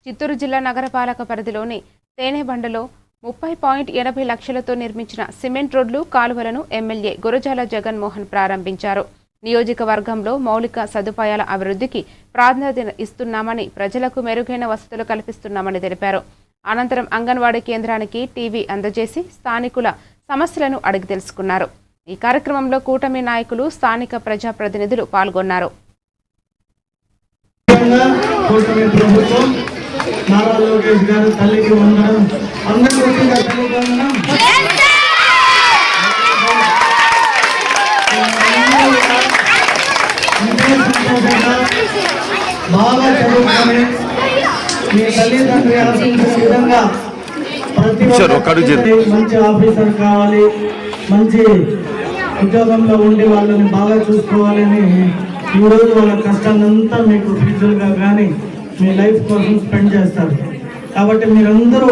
చిత్తూరు జిల్లా నగరపాలక పరిధిలోని తేనెబండలో 30.80 లక్షలతో నిర్మించిన సిమెంట్ రోడ్లు కాలువలను ఎమ్మెల్యే గురజాల జగన్మోహన్ ప్రారంభించారు. నియోజకవర్గంలో మౌలిక సదుపాయాల అభివృద్ధికి ప్రాధాన్యత ఇస్తున్నామని, ప్రజలకు మెరుగైన వసతులు కల్పిస్తున్నామని తెలిపారు. అనంతరం అంగన్వాడీ కేంద్రానికి టీవీ అందజేసి స్థానికుల సమస్యలను అడిగి తెలుసుకున్నారు. ఈ కార్యక్రమంలో కూటమి నాయకులు, స్థానిక ప్రజాప్రతినిధులు పాల్గొన్నారు. నారా లోకేష్ గారు తల్లికి వందనం, అందరికీ తల్లికి వందనం. బాగా చదువుకొని మీ తల్లిదండ్రులు ఆశించిన విధంగా ప్రతి ఒక్కరికి మంచి ఆఫీసర్ కావాలి, మంచి ఉద్యోగంలో ఉండి వాళ్ళని బాగా చూసుకోవాలని ఈరోజు వాళ్ళ కష్టాన్నంతా మీకు ఫీజులుగా కానీ మీ లైఫ్ కోసం స్పెండ్ చేస్తారు. కాబట్టి మీరందరూ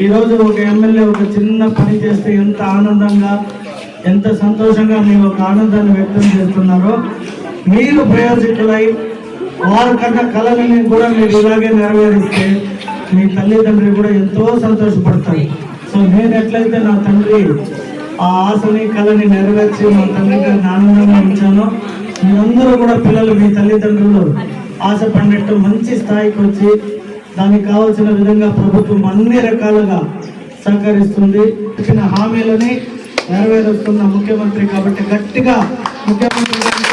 ఈరోజు ఒక ఎమ్మెల్యే ఒక చిన్న పని చేస్తే ఎంత ఆనందంగా, ఎంత సంతోషంగా మీ ఒక ఆనందాన్ని వ్యక్తం చేస్తున్నారో, మీరు ప్రయోజకులై వారికన్నా కళలని కూడా మీరు ఇలాగే నెరవేరిస్తే మీ తల్లిదండ్రులు కూడా ఎంతో సంతోషపడతారు. సో నేను ఎట్లయితే నా తండ్రి ఆ ఆశని కళని నెరవేర్చి మా తండ్రికి ఆనందంగా ఉంచానో, మీరందరూ కూడా పిల్లలు మీ తల్లిదండ్రులు ఆశపడినట్టు మంచి స్థాయికి వచ్చి దానికి కావాల్సిన విధంగా ప్రభుత్వం అన్ని రకాలుగా సహకరిస్తుంది. ఇచ్చిన హామీలని నెరవేరుస్తున్న ముఖ్యమంత్రి కాబట్టి గట్టిగా ముఖ్యమంత్రి